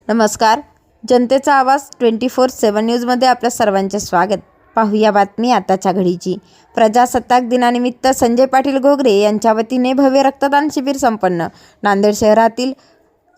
नमस्कार. जनतेचा आवाज 24/7 न्यूजमध्ये आपल्या सर्वांचे स्वागत. पाहूया बातमी आताच्या घडीची. प्रजासत्ताक दिनानिमित्त संजय पाटील घोगरे यांच्या वतीने भव्य रक्तदान शिबिर संपन्न. नांदेड शहरातील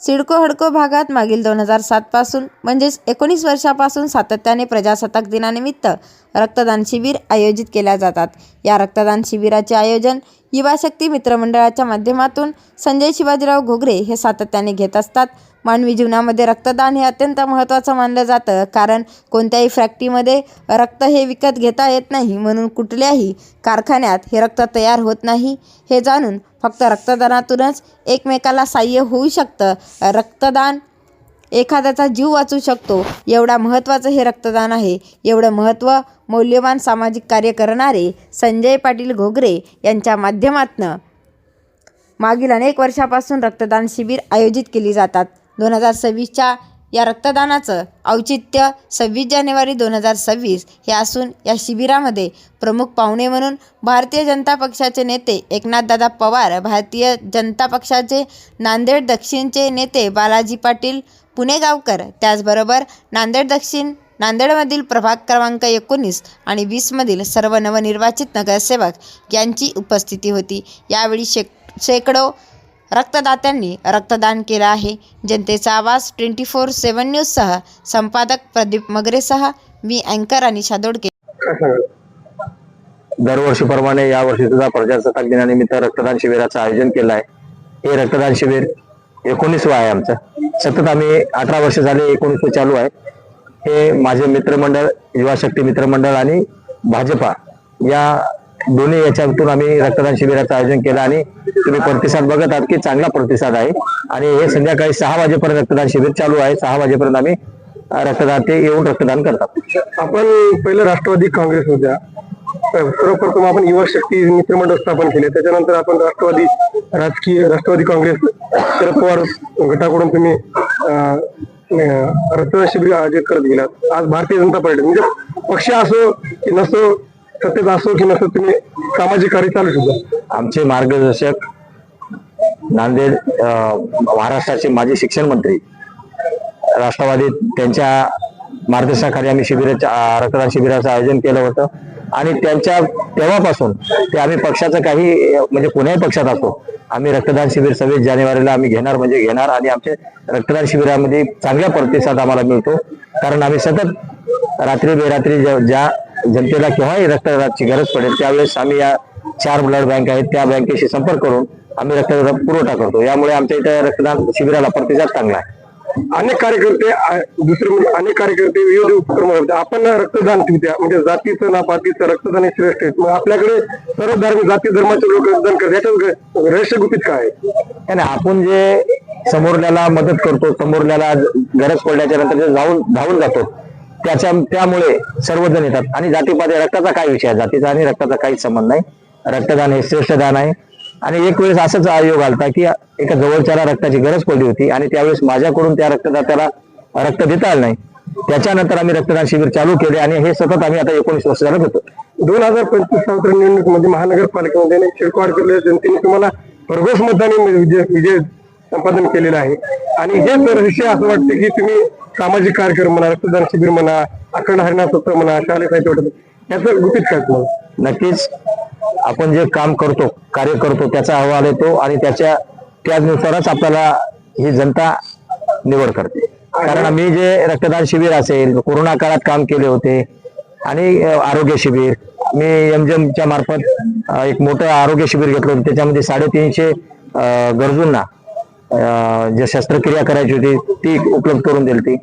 सिडको हडको भागात मागील 2007 पासून म्हणजेच 19 वर्षापासून सातत्याने प्रजासत्ताक दिनानिमित्त रक्तदान शिबिर आयोजित केल्या जातात. या रक्तदान शिबिराचे आयोजन युवा शक्ती मित्रमंडळाच्या माध्यमातून संजय शिवाजीराव घोगरे हे सातत्याने घेत असतात. मानवी जीवनामध्ये रक्तदान हे अत्यंत महत्त्वाचं मानलं जातं, कारण कोणत्याही फॅक्टरीमध्ये रक्त हे विकत घेता येत नाही, म्हणून कुठल्याही कारखान्यात हे रक्त तयार होत नाही. हे जाणून फक्त रक्तदानातूनच एकमेकाला सहाय्य होऊ शकतं. रक्तदान एखाद्याचा जीव वाचू शकतो, एवढा महत्त्वाचं हे रक्तदान आहे. एवढं महत्त्व मौल्यवान सामाजिक कार्य करणारे संजय पाटील घोगरे यांच्या माध्यमातून मागील अनेक वर्षापासून रक्तदान शिबिर आयोजित केली जातात. 2026च्या या रक्तदानाचं औचित्य 26 जानेवारी 2026 हे असून या शिबिरामध्ये प्रमुख पाहुणे म्हणून भारतीय जनता पक्षाचे नेते एकनाथदादा पवार, भारतीय जनता पक्षाचे नांदेड दक्षिणचे नेते बालाजी पाटील पुणेगावकर, त्याचबरोबर नांदेड दक्षिण, नांदेडमधील प्रभाग क्रमांक 19 आणि 20 मधील सर्व नवनिर्वाचित नगरसेवक यांची उपस्थिती होती. यावेळी शेकडो रक्तदात्यांनी रक्तदान केलं आहे. जनतेचा आवाज 24/7 न्यूजसह संपादक प्रदीप मगरेसह मी अँकर अनिशा दोडके. दरवर्षीप्रमाणे यावर्षी सुद्धा प्रजासत्ताक दिनानिमित्त रक्तदान शिबिराचं आयोजन केलं आहे. हे रक्तदान शिबिर 19वा आहे आमचं. सतत आम्ही 18 वर्ष झाले 19 चालू आहे. हे माझे मित्रमंडळ, युवा शक्ती मित्रमंडळ आणि भाजपा या दोन्ही याच्यातून आम्ही रक्तदान शिबिराचं आयोजन केलं आणि तुम्ही प्रतिसाद बघत आहात की चांगला प्रतिसाद आहे. आणि हे संध्याकाळी 6 वाजेपर्यंत रक्तदान शिबिर चालू आहे. 6 वाजेपर्यंत आम्ही रक्तदाते येऊन रक्तदान करतात. आपण पहिलं राष्ट्रवादी काँग्रेस होत्या, सर्वप्रथम आपण युवा शक्ती मित्रमंडळ स्थापन केले, त्याच्यानंतर आपण राष्ट्रवादी काँग्रेस शरद पवार गटाकडून तुम्ही रक्तदान शिबिर आयोजित करत गेलात. आज भारतीय जनता पार्टी म्हणजे पक्ष असो की नसो, सत्तेत असो की नसो, तुम्ही सामाजिक कार्य चालू शकता. आमचे मार्गदर्शक नांदेड महाराष्ट्राचे माजी शिक्षण मंत्री राष्ट्रवादी, त्यांच्या मार्गदर्शनाखाली आम्ही रक्तदान शिबिराचं आयोजन केलं होतं. आणि त्यांच्या तेव्हापासून ते आम्ही पक्षाचं काही म्हणजे कोण्याही पक्षात असो, आम्ही रक्तदान शिबिर 26 जानेवारीला आम्ही घेणार म्हणजे घेणार. आणि आमचे रक्तदान शिबिरामध्ये चांगला प्रतिसाद आम्हाला मिळतो, कारण आम्ही सतत रात्री बेरात्री ज्या जनतेला केव्हाही रक्तदानाची गरज पडेल त्यावेळेस आम्ही या 4 ब्लड बँक आहेत त्या बँकेशी संपर्क करून आम्ही रक्तदान पुरवठा करतो. यामुळे आमच्या इथे रक्तदान शिबिराला प्रतिसाद चांगला आहे. अनेक कार्यकर्ते, दुसरे म्हणजे अनेक कार्यकर्ते विविध उपक्रम होते. आपण रक्तदान म्हणजे जातीचं ना पातीचं रक्तदान हे श्रेष्ठ आहे. मग आपल्याकडे सर्व धर्म जाती धर्माचे लोक रक्तदान करतात, याच्यात रहस्य गुपित काय आहे? आपण जे समोरल्याला मदत करतो, समोरल्याला गरज पडल्याच्या नंतर जे धावून जातो, त्यामुळे सर्वजण येतात. आणि जातीपाती रक्ताचा काय विषय आहे? जातीचा आणि रक्ताचा काहीच संबंध नाही. रक्तदान हे श्रेष्ठ दान आहे. आणि एक वेळेस असंच आयोग आलता की एका जवळच्याला रक्ताची गरज पडली होती आणि त्यावेळेस माझ्याकडून त्या रक्तदात्याला रक्त देता आलं नाही. त्याच्यानंतर आम्ही रक्तदान शिबिर चालू केले आणि हे सतत आम्ही आता 19 वर्ष झालं होतो. 2025 सालच्या निवडणुकीमध्ये महानगरपालिकेमध्ये शिडको जनतेने तुम्हाला भरघोस मतदानाने विजय संपादन केलेला आहे. आणि हे रहस्य असं वाटतं की तुम्ही सामाजिक कार्यक्रम म्हणा, रक्तदान शिबिर म्हणा, अखंड हरिनाम सप्ताह म्हणा, शालेय साहित्य वाटप, याचं गुपित काय तुम्हाला? नक्कीच आपण जे काम करतो, कार्य करतो, त्याचा अहवाल येतो आणि त्यानुसारच आपल्याला ही जनता निवड करते. कारण आम्ही जे रक्तदान शिबिर असेल, कोरोना काळात काम केले होते आणि आरोग्य शिबिर, मी एमजेमच्या मार्फत एक मोठं आरोग्य शिबिर घेतलं होतं. त्याच्यामध्ये 350 गरजूंना जे शस्त्रक्रिया करायची होती ती उपलब्ध करून दिली ती.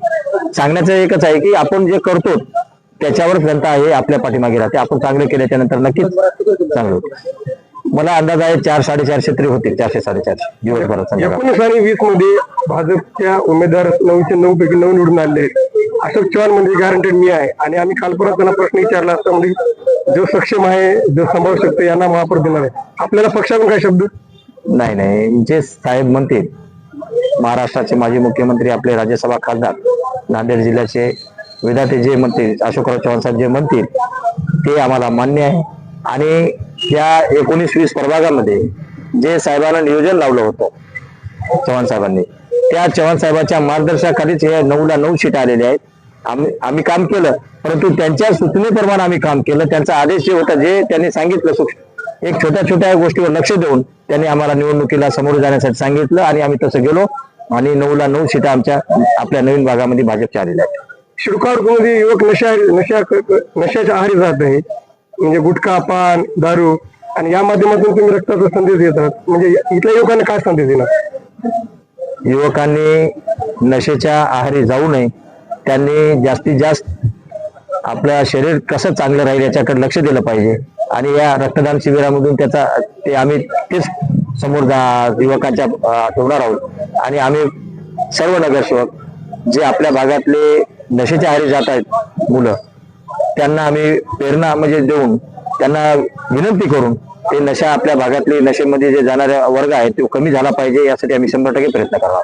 सांगण्याचं एकच आहे की आपण जे करतो त्याच्यावर जनता आहे आपल्या पाठीमागे राहते. आपण चांगले केल्याच्या नंतर नक्कीच चांगलं होतं. मला अंदाज आहे 400-450 तरी होतील, 400-450 दिवसभरात. 19 आणि 20 मध्ये भाजपच्या उमेदवार 9चे 9 पैकी 9 निवडून आले. अशोक चव्हाण म्हणजे गॅरंटेड मी आहे. आणि आम्ही काल परत त्यांना प्रश्न विचारला असता, म्हणजे जो सक्षम आहे, जो सांभाळू शकतो यांना महापौर देणार आहे. आपल्याला पक्षातून काय शब्द? नाही, जे साहेब म्हणतील, महाराष्ट्राचे माजी मुख्यमंत्री, आपले राज्यसभा खासदार, नांदेड जिल्ह्याचे विधाते जे म्हणतील, अशोकराव चव्हाण साहेब जे म्हणतील ते आम्हाला मान्य आहे. आणि या 19-20 प्रभागामध्ये जे साहेबांना नियोजन लावलं होतं चव्हाण साहेबांनी, त्या चव्हाण साहेबांच्या मार्गदर्शनाखालीच हे 9ला 9 सीट आलेल्या आहेत. आम्ही काम केलं, परंतु त्यांच्या सूचनेप्रमाणे आम्ही काम केलं. त्यांचा आदेश जे होता, जे त्यांनी सांगितलं, एक छोट्या गोष्टीवर लक्ष देऊन त्यांनी आम्हाला निवडणुकीला समोर जाण्यासाठी सांगितलं आणि आम्ही तसं गेलो आणि 9ला 9 सीटा आपल्या नवीन भागामध्ये भाजपच्या आलेल्या आहेत. शिरकाडमध्ये युवक नशाच्या आहारी जात आहे, म्हणजे गुटखा, पान, दारू, आणि या माध्यमातून तुम्ही रक्ताचा संदेश देतात. म्हणजे इथल्या युवकांना काय संदेश देणार? युवकांनी नशेच्या आहारी जाऊ नये. त्यांनी जास्तीत जास्त आपलं शरीर कसं चांगलं राहील याच्याकडे लक्ष दिलं पाहिजे आणि या रक्तदान शिबिरामधून आम्ही तेच समोर युवकांच्या ठेवणार आहोत. आणि आम्ही सर्व नगरसेवक जे आपल्या भागातले नशेच्या आहारी जात आहेत मुलं, त्यांना आम्ही प्रेरणा म्हणजे देऊन त्यांना विनंती करून ते नशा आपल्या भागातले नशेमध्ये जे जाणारे वर्ग आहेत तो कमी झाला पाहिजे, यासाठी आम्ही 100% प्रयत्न करणार.